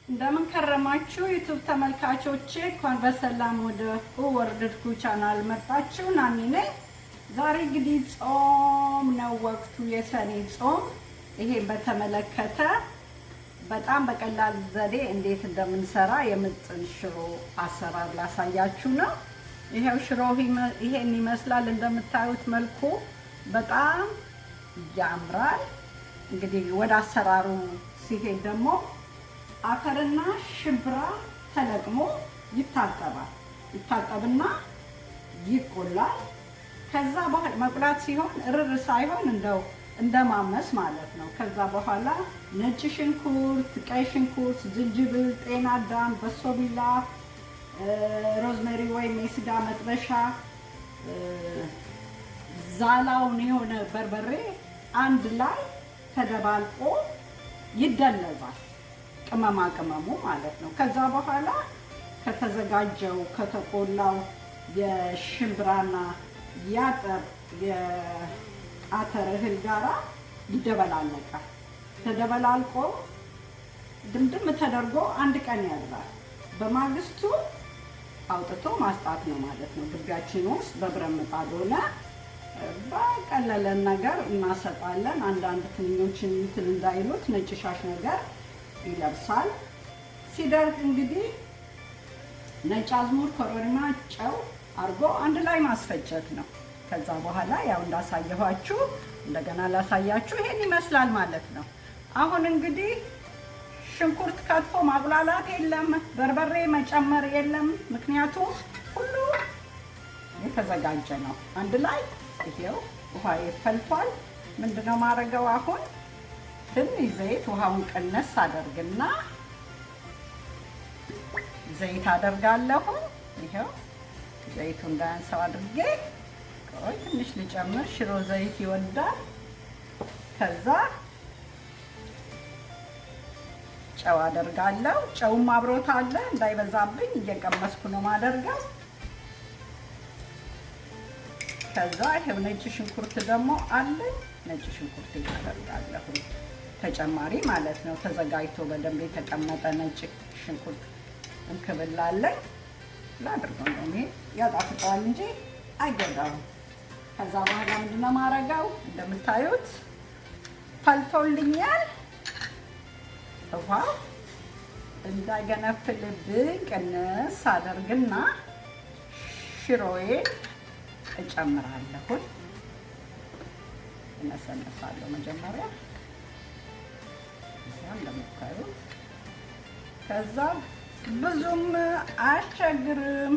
እንደምን ከረማችሁ ዩቲዩብ ተመልካቾቼ፣ እንኳን በሰላም ወደ ወርድኩ ቻናል መጣችሁ። ናኒ ነኝ። ዛሬ እንግዲህ ጾም ነው ወቅቱ፣ የሰኔ ጾም። ይሄን በተመለከተ በጣም በቀላል ዘዴ እንዴት እንደምንሰራ የምጥን ሽሮ አሰራር ላሳያችሁ ነው። ይሄው ሽሮ ይሄን ይመስላል። እንደምታዩት መልኩ በጣም ያምራል። እንግዲህ ወደ አሰራሩ ሲሄድ ደግሞ አተርና ሽምብራ ተለቅሞ ይታጠብና ይቆላል። ከዛ በኋላ መቁላት ሲሆን እርር ሳይሆን እንደው እንደማመስ ማለት ነው። ከዛ በኋላ ነጭ ሽንኩርት፣ ቀይ ሽንኩርት፣ ዝንጅብል፣ ጤና አዳም፣ በሶቢላ፣ ሮዝሜሪ ወይም የስጋ መጥበሻ፣ ዛላውን የሆነ በርበሬ አንድ ላይ ተደባልቆ ይደለዛል። ቅመማ ቅመሙ ማለት ነው። ከዛ በኋላ ከተዘጋጀው ከተቆላው የሽምብራና የአተር እህል ጋራ ይደበላለቃል። ተደበላልቆ ድምድም ተደርጎ አንድ ቀን ያድራል። በማግስቱ አውጥቶ ማስጣት ነው ማለት ነው። ግቢያችን ውስጥ በብረት ምጣድ ሆነ በቀለለን ነገር እናሰጣለን። አንዳንድ ትንኞችን እንትን እንዳይሉት ነጭ ሻሽ ነገር ይለብሳል። ሲደርቅ እንግዲህ ነጭ አዝሙድ፣ ኮረሪማ፣ ጨው አድርጎ አንድ ላይ ማስፈጨት ነው። ከዛ በኋላ ያው እንዳሳየኋችሁ እንደገና ላሳያችሁ ይሄን ይመስላል ማለት ነው። አሁን እንግዲህ ሽንኩርት ከትፎ ማቁላላት የለም፣ በርበሬ መጨመር የለም። ምክንያቱም ሁሉ የተዘጋጀ ነው። አንድ ላይ ይሄው ውሃ ፈልቷል። ምንድነው ማድረገው አሁን ትንሽ ዘይት ውሃውን ቀነስ አደርግና ዘይት አደርጋለሁ። ይሄው ዘይቱ እንዳያንሰው አድርጌ ትንሽ ልጨምር። ሽሮ ዘይት ይወዳል። ከዛ ጨው አደርጋለሁ። ጨውም አብሮት አለ እንዳይበዛብኝ እየቀመስኩ ነው ማደርገው። ከዛ ይሄው ነጭ ሽንኩርት ደግሞ አለኝ። ነጭ ሽንኩርት አደርጋለሁ ተጨማሪ ማለት ነው። ተዘጋጅቶ በደንብ የተቀመጠ ነጭ ሽንኩርት እንክብላለኝ። ላድርገው ነው ይሄ ያጣፍጠዋል እንጂ አይጎዳውም። ከዛ በኋላ ምንድነው ማረጋው? እንደምታዩት ፈልቶልኛል። ውሃ እንዳይገነፍልብኝ ቅንስ አደርግና ሽሮዬን እጨምራለሁ። እነሰነሳለሁ መጀመሪያ እንደምታዩት። ከዛ ብዙም አያስቸግርም፣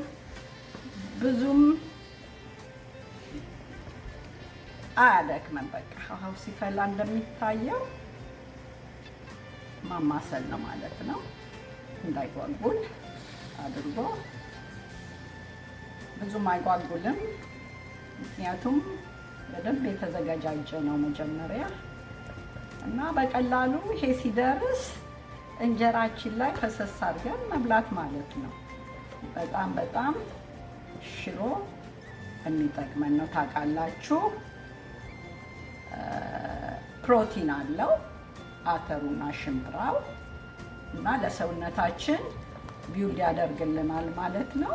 ብዙም አያደክምም። በቃ ውሃው ሲፈላ እንደሚታየው ማማሰል ነው ማለት ነው። እንዳይጓጉል አድርጎ ብዙም አይጓጉልም፣ ምክንያቱም በደንብ የተዘጋጃጀ ነው መጀመሪያ። እና በቀላሉ ይሄ ሲደርስ እንጀራችን ላይ ፈሰስ አድርገን መብላት ማለት ነው። በጣም በጣም ሽሮ የሚጠቅመን ነው። ታውቃላችሁ ፕሮቲን አለው አተሩና ሽምብራው እና ለሰውነታችን ቢውልድ ያደርግልናል ማለት ነው።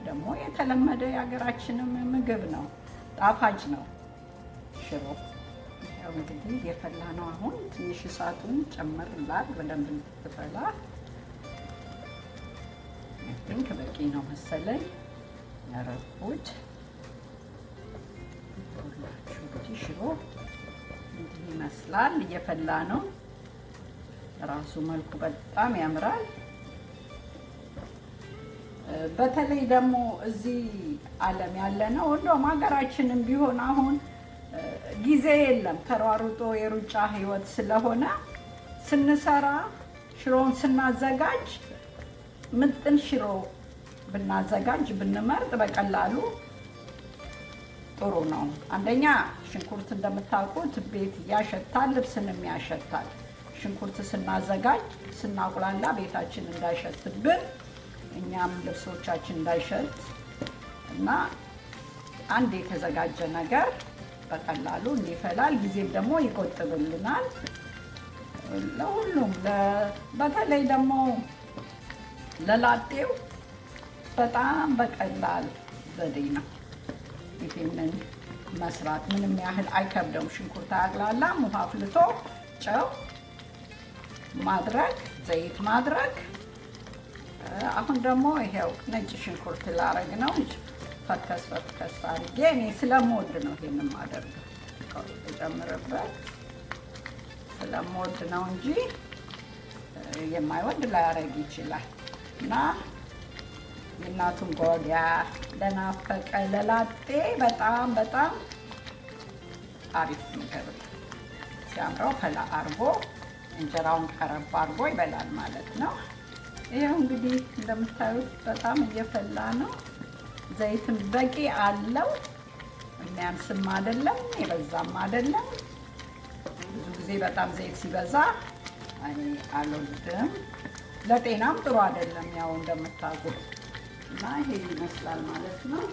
ደግሞ የተለመደ የሀገራችንም ምግብ ነው። ጣፋጭ ነው ሽሮ። ያው እንግዲህ የፈላ ነው። አሁን ትንሽ እሳቱን ጨመር ላል በደንብ እንድትፈላ ቲንክ በቂ ነው መሰለኝ። ያረኩት ሁላችሁ እንግዲህ ሽሮ እንዲህ ይመስላል። እየፈላ ነው። ራሱ መልኩ በጣም ያምራል። በተለይ ደግሞ እዚህ ዓለም ያለ ነው እንደውም ሀገራችንም ቢሆን አሁን ጊዜ የለም። ተሯሩጦ የሩጫ ህይወት ስለሆነ ስንሰራ ሽሮን ስናዘጋጅ ምጥን ሽሮ ብናዘጋጅ ብንመርጥ በቀላሉ ጥሩ ነው። አንደኛ ሽንኩርት እንደምታውቁት ቤት ያሸታል፣ ልብስንም ያሸታል። ሽንኩርት ስናዘጋጅ ስናቁላላ ቤታችን እንዳይሸትብን እኛም ልብሶቻችን እንዳይሸት እና አንድ የተዘጋጀ ነገር በቀላሉ እንዲፈላል ጊዜም ደግሞ ይቆጥብልናል። ለሁሉም በተለይ ደግሞ ለላጤው በጣም በቀላል ዘዴ ነው ይሄንን መስራት። ምንም ያህል አይከብደውም። ሽንኩርት አያቅላላም። ውሃ አፍልቶ ጨው ማድረግ፣ ዘይት ማድረግ። አሁን ደግሞ ይሄው ነጭ ሽንኩርት ላረግ ነው። ፈከስ ፈከስ አድርጌ እኔ ስለምወድ ነው ይሄንን ማደርገው። ተጨምርበት ስለምወድ ነው እንጂ የማይወድ ላያረግ ይችላል። እና የእናቱን ጎዲያ ለናፈቀ ለላጤ በጣም በጣም አሪፍ ምግብ ሲያምረው ፈላ አርጎ እንጀራውን ቀረብ አርጎ ይበላል ማለት ነው። ይሄው እንግዲህ እንደምታዩት በጣም እየፈላ ነው። ዘይትም በቂ አለው። የሚያንስም አይደለም የበዛም አይደለም። ብዙ ጊዜ በጣም ዘይት ሲበዛ እኔ አልወድም፣ ለጤናም ጥሩ አይደለም ያው እንደምታውቁት። እና ይሄ ይመስላል ማለት ነው።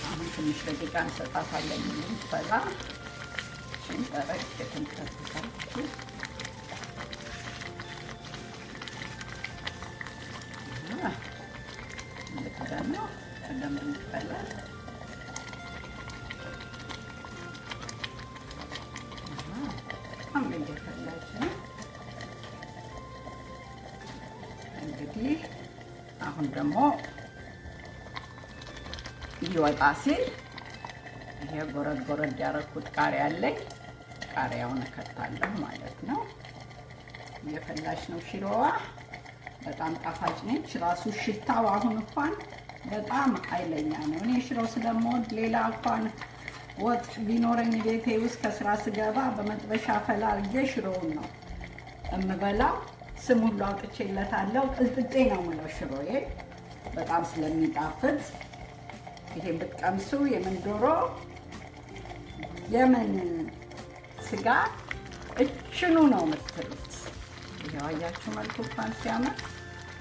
አሁን ትንሽ ደቂቃ እንሰጣታለን እንድትፈላ። ሽንጠረቅ የተንከተከች እንደተደና እንደምንፈላ እንግዲህ አሁን ደግሞ ይወጣ ሲል ይሄ ጎረድ ጎረድ ያደረኩት ቃሪያ አለኝ። ቃሪያውን እከታለሁ ማለት ነው። እየፈላች ነው ሽሮዋ። በጣም ጣፋጭ ነች። ራሱ ሽታው አሁን እንኳን በጣም ኃይለኛ ነው። እኔ ሽሮ ስለምወድ ሌላ እንኳን ወጥ ቢኖረኝ ቤቴ ውስጥ ከስራ ስገባ በመጥበሻ ፈላ አድርጌ ሽሮውን ነው እምበላው። ስም ሁሉ አውጥቼለታለሁ። ቅልጥጤ ነው የምለው ሽሮዬ በጣም ስለሚጣፍጥ። ይሄን ብትቀምሱ የምን ዶሮ የምን ስጋ እችኑ ነው የምትሉት። ይሄው አያችሁ መልኩ እንኳን ሲያምር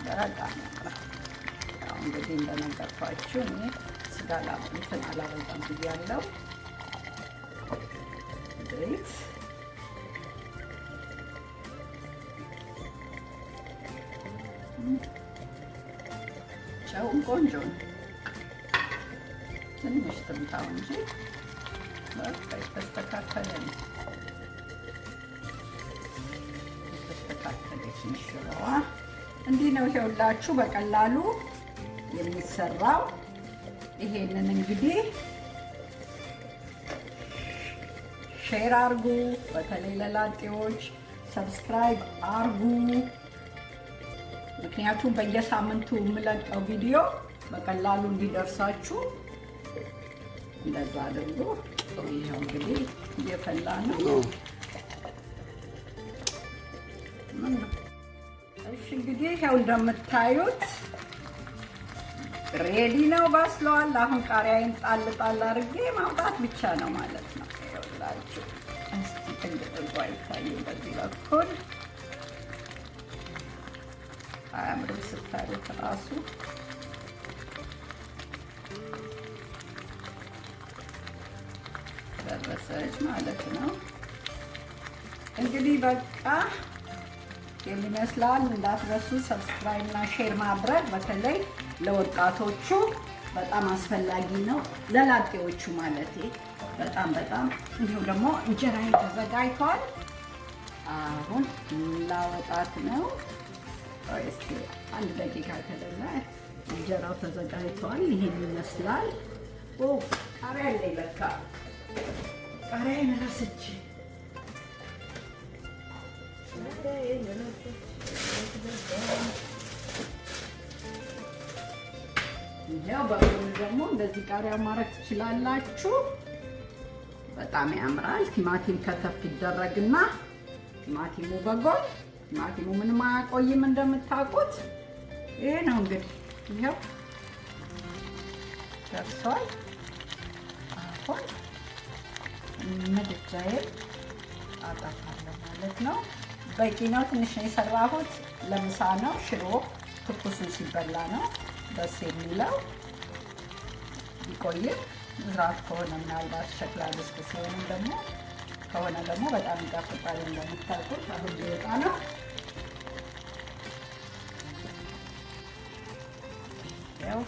በጣም ያምራል። ያው እንግዲህ እንደነገርኳችሁ እኔ ስጋ እንትን አላበዛም ብያለሁ። ዘይት ጨው ቆንጆ ነው። ትንሽ ትምታው እንጂ በቃ የተስተካከለ ነው። የተስተካከለች ሽሮዋ እንዲህ ነው። ይኸውላችሁ በቀላሉ የሚሰራው። ይሄንን እንግዲህ ሼር አርጉ፣ በተለይ ለላጤዎች ሰብስክራይብ አርጉ። ምክንያቱም በየሳምንቱ የምለቀው ቪዲዮ በቀላሉ እንዲደርሳችሁ እንደዛ አድርጉ። ይሄው እንግዲህ እየፈላ ነው። እሺ እንግዲህ ይሄው እንደምታዩት ሬዲ ነው፣ በስሏል። አሁን ቃሪያዬን ጣል ጣል አድርጌ ማውጣት ብቻ ነው ማለት ነው። ይኸውላችሁ እስቲ እንድጥልቋ ይታየው በዚህ በኩል አያምርም? ስታዩት ራሱ ደረሰች ማለት ነው። እንግዲህ በቃ የሚመስላል። እንዳትረሱ ሰብስክራይብ እና ሼር ማድረግ በተለይ ለወጣቶቹ በጣም አስፈላጊ ነው፣ ለላጤዎቹ ማለት በጣም በጣም። እንዲሁ ደግሞ እንጀራዬ ተዘጋጅቷል። አሁን ላወጣት ነው። እስኪ አንድ ደቂቃ ከደላ እንጀራው ተዘጋጅቷል። ይሄን ይመስላል። ኦ ቃሪያ አለኝ ለካ ቃሪያዬን ረስቼ። ያው በጎን ደግሞ እንደዚህ ቃሪያ ማድረግ ትችላላችሁ። በጣም ያምራል። ቲማቲም ከተፍ ይደረግና ቲማቲሙ በጎን ቲማቲሙ ምንም አያቆይም እንደምታውቁት። ይሄ ነው እንግዲህ ይሄው ደርሷል። አሁን ምድጃዬን አጠፋለሁ ማለት ነው። በቂ ነው። ትንሽ ነው የሰራሁት። ለምሳ ነው። ሽሮ ትኩሱን ሲበላ ነው ደስ የሚለው። ቢቆይም ምዝራት ከሆነ ምናልባት ሸክላ ድስት ሲሆንም ደግሞ ከሆነ ደግሞ በጣም ይጣፍጣል። እንደምታውቁት አሁን ሊወጣ ነው። ያው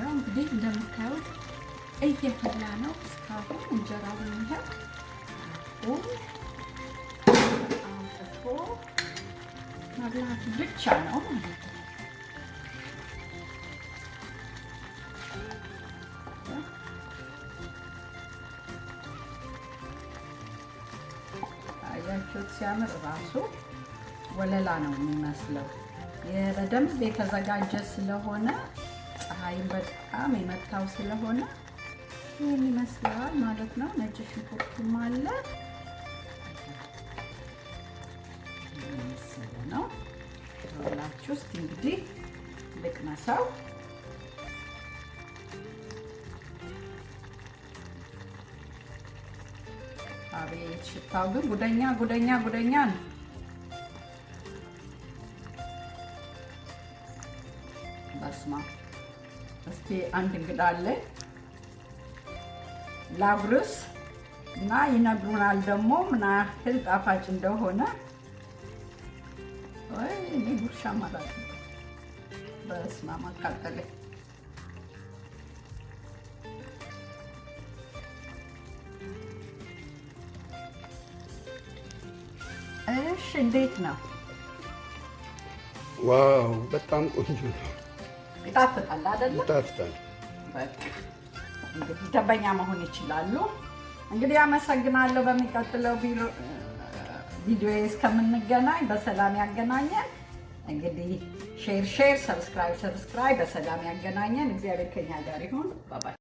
እንግዲህ እንደምታዩት እየፈላ ነው እስካሁን። እንጀራው ይሄው አውጥቶ መብላት ብቻ ነው ማለት ነው። አያችሁት? ሲያምር ራሱ ወለላ ነው የሚመስለው። በደንብ የተዘጋጀ ስለሆነ ፀሐይም በጣም የመታው ስለሆነ ይህን ይመስላል ማለት ነው። ነጭ ሽንኩርትም አለ ነው ሁላችሁ። እስቲ እንግዲህ ልቅመሰው። አቤት ሽታው ግን ጉደኛ ጉደኛ ጉደኛ ነው። በስማ እስቲ አንድ እንግዳ አለ ላብርስ እና ይነግሩናል ደግሞ ምን ያህል ጣፋጭ እንደሆነ። ወይ እኔ ጉርሻ ማለት ነው። በስማ ማቃጠለ። እሺ እንዴት ነው? ዋው በጣም ቆንጆ ነው። ይጣፍጣል አይደል? ይጣፍጣል። በቃ እንግዲህ ደንበኛ መሆን ይችላሉ። እንግዲህ አመሰግናለሁ። በሚቀጥለው ቪዲዮ እስከምንገናኝ በሰላም ያገናኘን። እንግዲህ ሼር፣ ሰብስክራይብ፣ በሰላም ያገናኘን። እግዚአብሔር ከኛ ጋር ይሁን። ባባይ